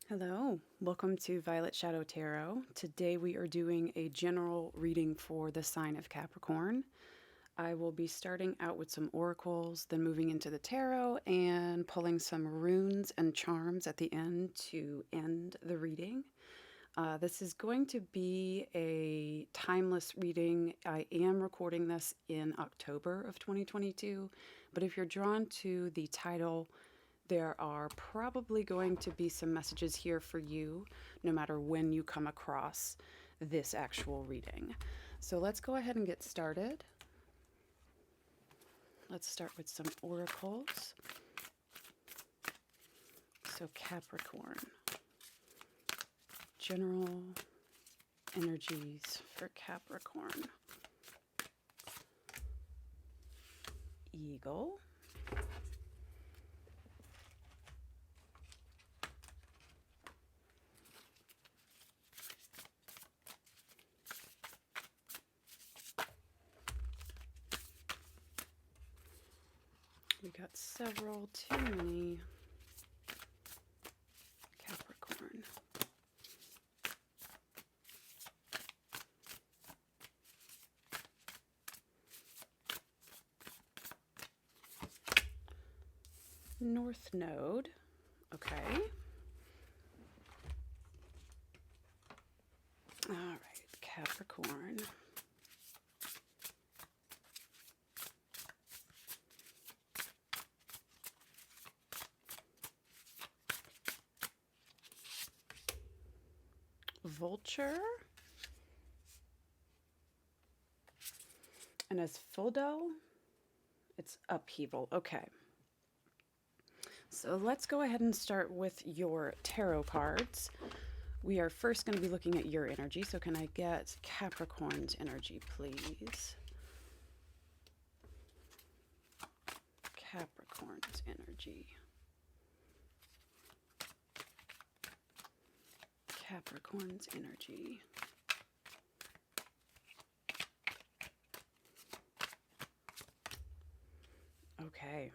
Hello, welcome to Violet Shadow Tarot. Today we are doing a general reading for the sign of Capricorn. I will be starting out with some oracles, then moving into the tarot and pulling some runes and charms at the end to end the reading. This is going to be a timeless reading. I am recording this in October of 2022, but if you're drawn to the title, there are probably going to be some messages here for you no matter when you come across this actual reading. So let's go ahead and get started. Let's start with some oracles. So Capricorn, general energies for Capricorn. Eagle. We got several, too many. Capricorn. North Node. Okay. All right, Capricorn. Vulture. And as Fuldo, it's upheaval. Okay. So let's go ahead and start with your tarot cards. We are first going to be looking at your energy. So can I get Capricorn's energy, please? Capricorn's energy. Capricorn's energy. Okay.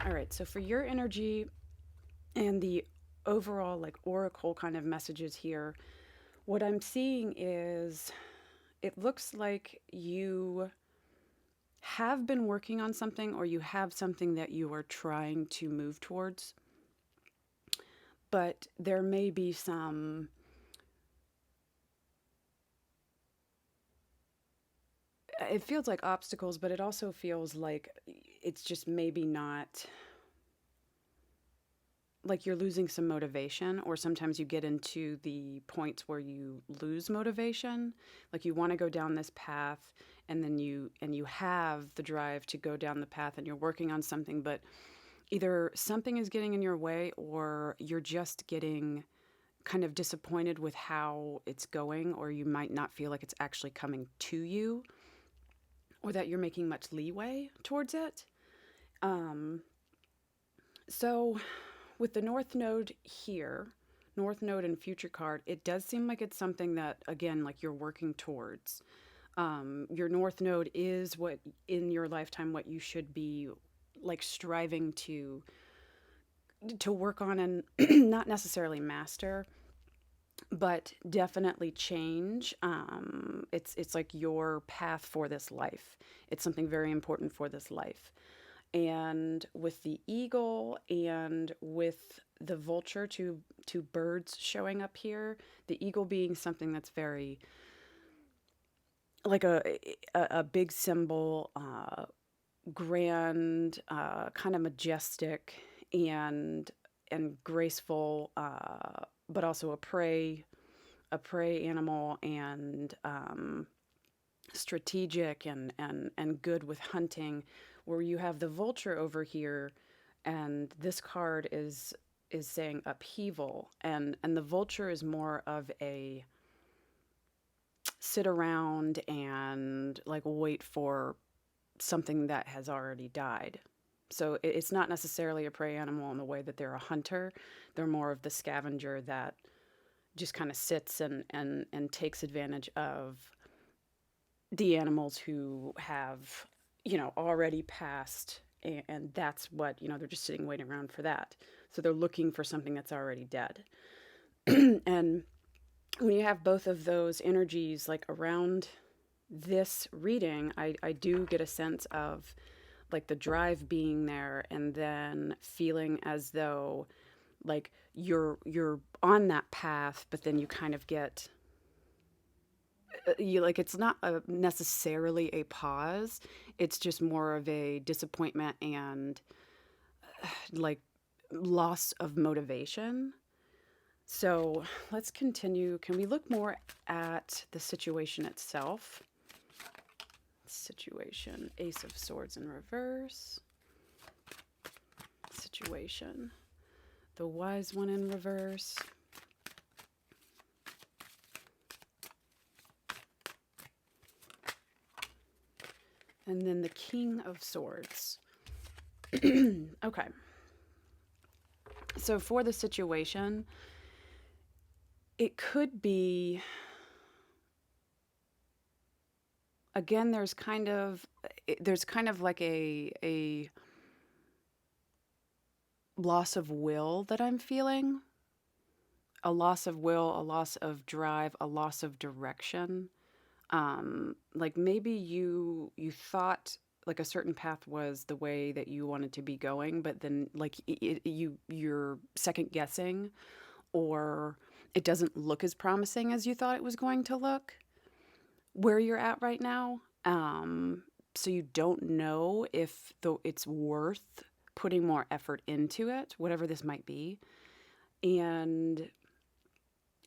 All right, so for your energy and the overall like oracle kind of messages here, what I'm seeing is it looks like you have been working on something or you have something that you are trying to move towards, but there may be some it feels like obstacles, but it also feels like it's just maybe not like you're losing some motivation, or sometimes you get into the points where you lose motivation, like you want to go down this path and then you have the drive to go down the path and you're working on something, but either something is getting in your way or you're just getting kind of disappointed with how it's going, or you might not feel like it's actually coming to you or that you're making much leeway towards it. So with the North Node here, North Node and Future card, it does seem like it's something that, again, like you're working towards. Your North Node is what in your lifetime, what you should be like striving to work on and not necessarily master, but definitely change. It's like your path for this life. It's something very important for this life. And with the eagle and with the vulture, two birds showing up here, the eagle being something that's very like a big symbol, grand, kind of majestic and graceful, but also a prey animal, and strategic and good with hunting, where you have the vulture over here, and this card is saying upheaval, and the vulture is more of a sit around and like wait for something that has already died. So it's not necessarily a prey animal in the way that they're a hunter. They're more of the scavenger that just kind of sits and takes advantage of the animals who have, already passed and that's what, they're just sitting waiting around for that. So they're looking for something that's already dead. And when you have both of those energies like around this reading, I do get a sense of like the drive being there, and then feeling as though like you're on that path, but then you kind of get you like it's not necessarily a pause. It's just more of a disappointment and like loss of motivation. So let's continue. Can we look more at the situation itself? Situation, Ace of Swords in reverse. Situation, the Wise One in reverse. And then the King of Swords. Okay. So for the situation, it could be, again, there's kind of like a loss of will that I'm feeling. A loss of will, a loss of drive, a loss of direction. Like maybe you thought like a certain path was the way that you wanted to be going, but then like you're second guessing, or it doesn't look as promising as you thought it was going to look where you're at right now. So you don't know if it's worth putting more effort into it, whatever this might be. And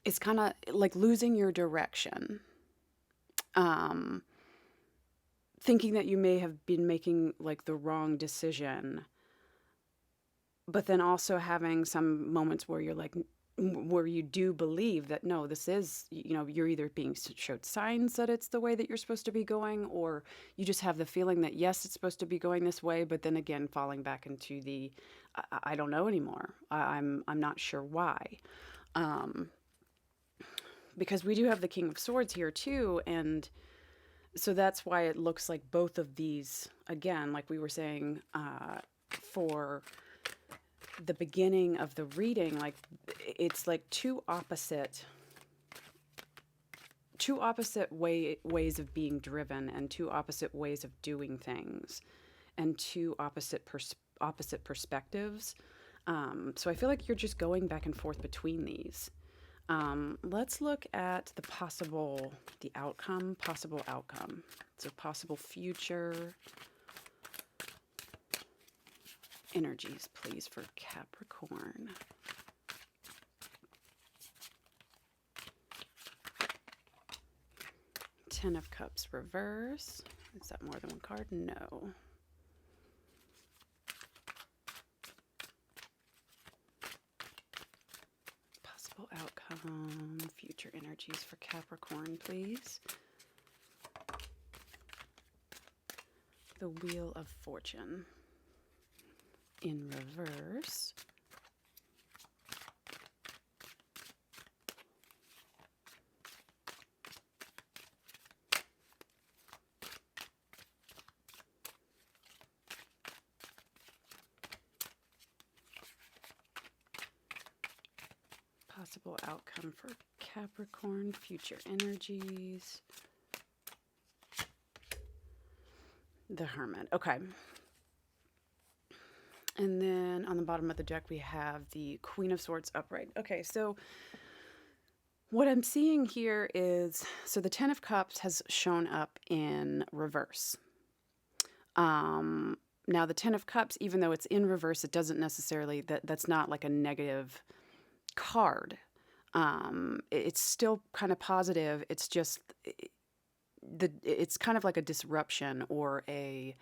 it's kind of like losing your direction. Thinking that you may have been making like the wrong decision, but then also having some moments where you're like, where you do believe that no, this is, you're either being showed signs that it's the way that you're supposed to be going, or you just have the feeling that yes, it's supposed to be going this way, but then again falling back into the I don't know anymore. I'm not sure why. Because we do have the King of Swords here too, and so that's why it looks like both of these, again, like we were saying, for the beginning of the reading, like it's like two opposite ways of being driven, and two opposite ways of doing things, and two opposite perspectives. So I feel like you're just going back and forth between these. Let's look at the possible outcome. So possible future energies, please, for Capricorn. Ten of Cups reverse. Is that more than one card? No. Possible outcome, future energies for Capricorn, please. The Wheel of Fortune in reverse. Possible outcome for Capricorn, future energies. The Hermit. Okay. And then on the bottom of the deck, we have the Queen of Swords upright. Okay, so what I'm seeing here is, so the Ten of Cups has shown up in reverse. Now the Ten of Cups, even though it's in reverse, it doesn't necessarily, that's not like a negative card. It's still kind of positive. It's just it's kind of like a disruption, or a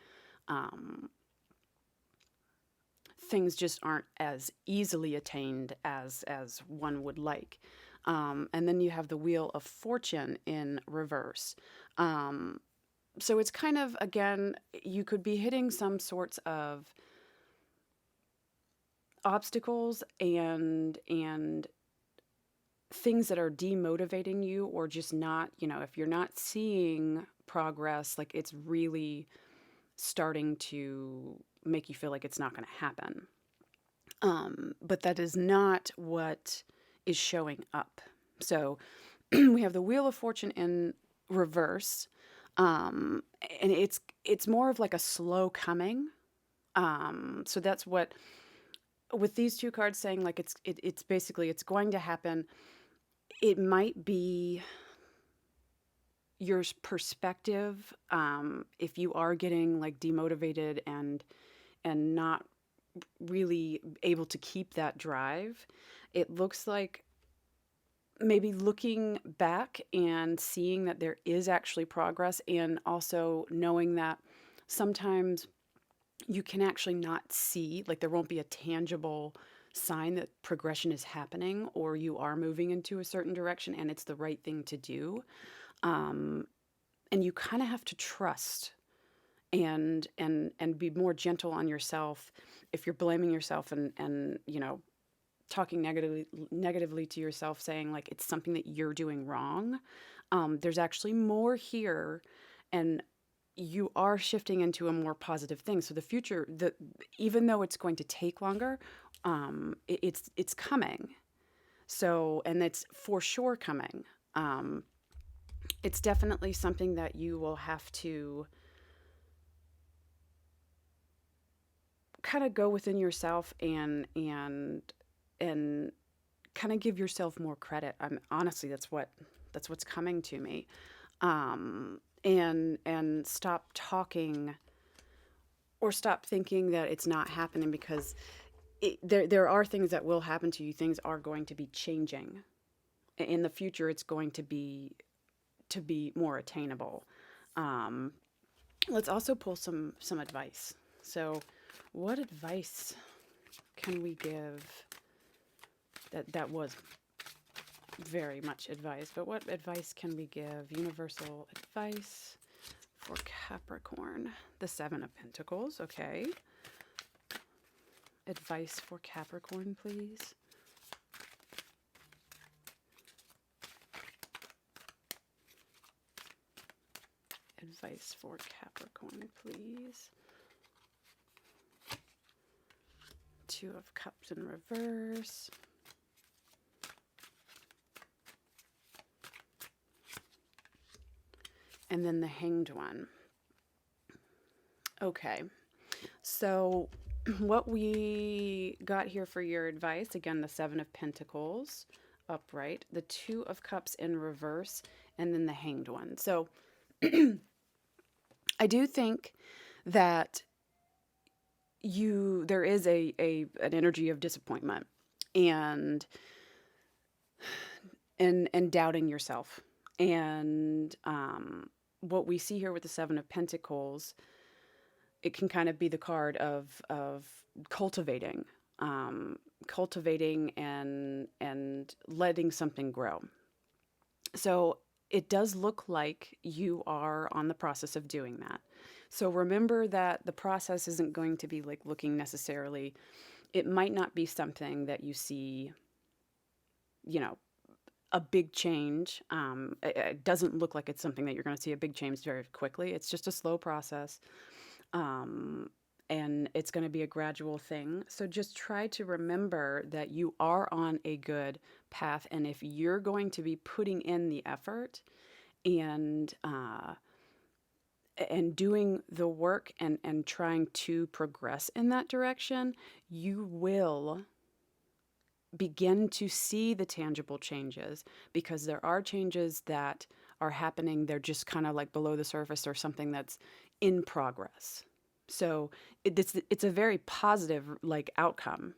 things just aren't as easily attained as one would like. And then you have the Wheel of Fortune in reverse. So it's kind of, again, you could be hitting some sorts of obstacles and things that are demotivating you, or just not, if you're not seeing progress, like it's really starting to make you feel like it's not going to happen. But that is not what is showing up. So we have the Wheel of Fortune in reverse, and it's more of like a slow coming. So that's what, with these two cards saying like it's basically it's going to happen. It might be your perspective, if you are getting like demotivated and not really able to keep that drive. It looks like maybe looking back and seeing that there is actually progress, and also knowing that sometimes you can actually not see, like there won't be a tangible sign that progression is happening or you are moving into a certain direction and it's the right thing to do. And you kind of have to trust and be more gentle on yourself if you're blaming yourself and talking negatively to yourself, saying like it's something that you're doing wrong. There's actually more here, and you are shifting into a more positive thing. So the future, even though it's going to take longer, it's coming. So, and it's for sure coming. It's definitely something that you will have to kind of go within yourself and kind of give yourself more credit. Honestly, that's what's coming to me. And stop talking or stop thinking that it's not happening, because there are things that will happen to you. Things are going to be changing in the future. It's going to be more attainable. Let's also pull some advice. So what advice can we give? That was very much advice, but what advice can we give? Universal advice for Capricorn. The Seven of Pentacles, okay. Advice for Capricorn, please. Advice for Capricorn, please. Two of Cups in reverse. And then the Hanged One. Okay, so what we got here for your advice, again, the Seven of Pentacles upright, the Two of Cups in reverse, and then the Hanged One. So I do think that there is an energy of disappointment and doubting yourself. And what we see here with the Seven of Pentacles, it can kind of be the card of cultivating, and letting something grow. So it does look like you are on the process of doing that. So remember that the process isn't going to be like looking necessarily, it might not be something that you see, a big change. It doesn't look like it's something that you're going to see a big change very quickly. It's just a slow process. And it's going to be a gradual thing. So just try to remember that you are on a good path. And if you're going to be putting in the effort and doing the work and trying to progress in that direction, you will begin to see the tangible changes, because there are changes that are happening. They're just kind of like below the surface, or something that's in progress. So it's a very positive like outcome,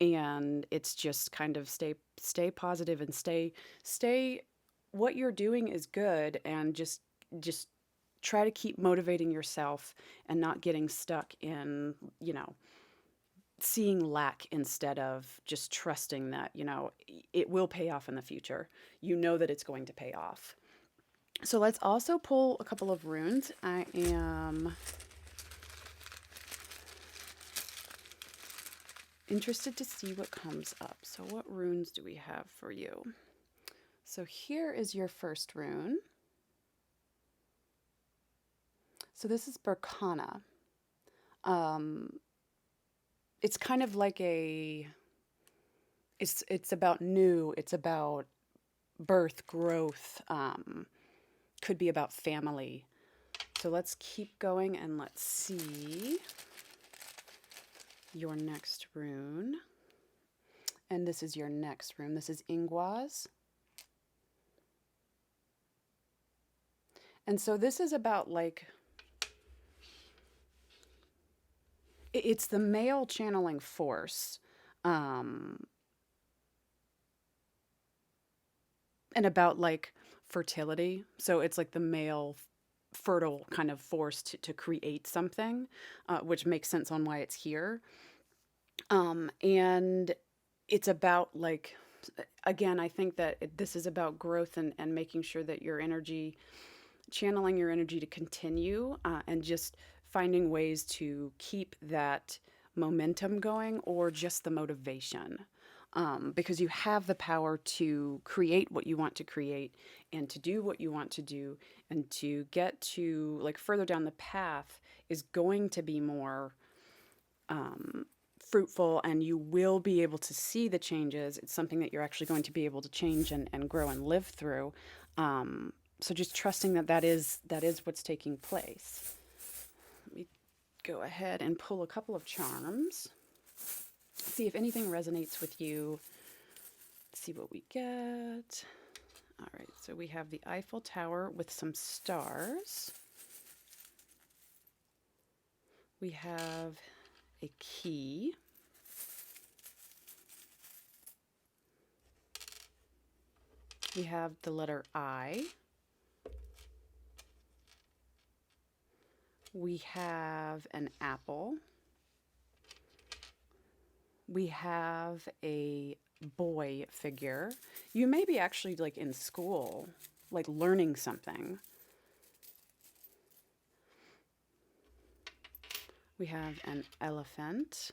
and it's just kind of stay positive and stay what you're doing is good, and just try to keep motivating yourself and not getting stuck in, seeing lack, instead of just trusting that, it will pay off in the future. You know that it's going to pay off. So let's also pull a couple of runes. I am interested to see what comes up. So what runes do we have for you? So here is your first rune. So this is Berkana. Um, it's kind of like it's about new, it's about birth, growth, could be about family. So let's keep going and let's see your next rune. And this is your next rune. This is Ingwaz. And so this is about like, it's the male channeling force. And about like fertility. So it's like the male fertile kind of force to create something, which makes sense on why it's here. And it's about like, again, I think that this is about growth and making sure that your energy, channeling your energy to continue, and just finding ways to keep that momentum going or just the motivation. Because you have the power to create what you want to create and to do what you want to do, and to get to like further down the path is going to be more fruitful, and you will be able to see the changes. It's something that you're actually going to be able to change and grow and live through. So just trusting that that is what's taking place. Let me go ahead and pull a couple of charms. See if anything resonates with you. Let's see what we get. All right, so we have the Eiffel Tower with some stars. We have a key. We have the letter I. We have an apple. We have a boy figure. You may be actually like in school, like learning something. We have an elephant.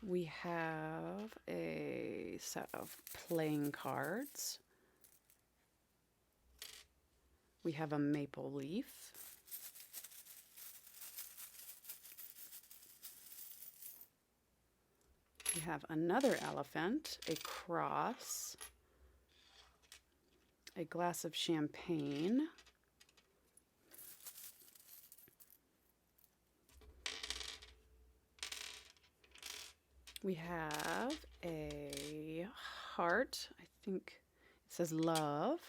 We have a set of playing cards. We have a maple leaf. We have another elephant, a cross, a glass of champagne, we have a heart, I think it says love.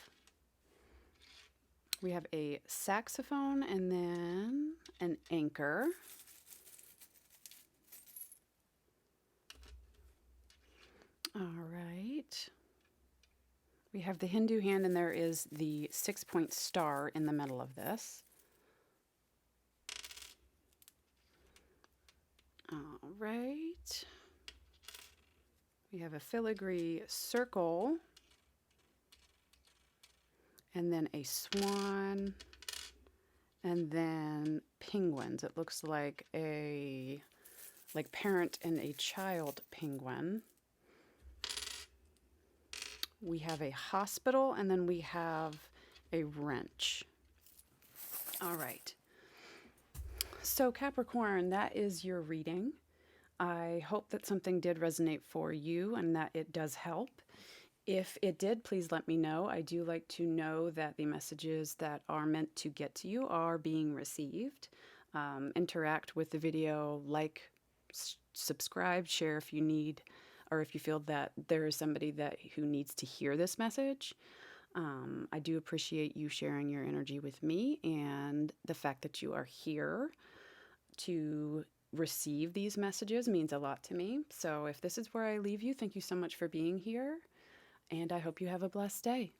We have a saxophone and then an anchor. All right. We have the Hindu hand, and there is the 6-point star in the middle of this. All right. We have a filigree circle, and then a swan, and then penguins. It looks like a parent and a child penguin. We have a hospital, and then we have a wrench. All right. So Capricorn, that is your reading. I hope that something did resonate for you and that it does help. If it did, please let me know. I do like to know that the messages that are meant to get to you are being received. Interact with the video, like, subscribe, share if you need, or if you feel that there is somebody who needs to hear this message. I do appreciate you sharing your energy with me, and the fact that you are here to receive these messages means a lot to me. So if this is where I leave you, thank you so much for being here, and I hope you have a blessed day.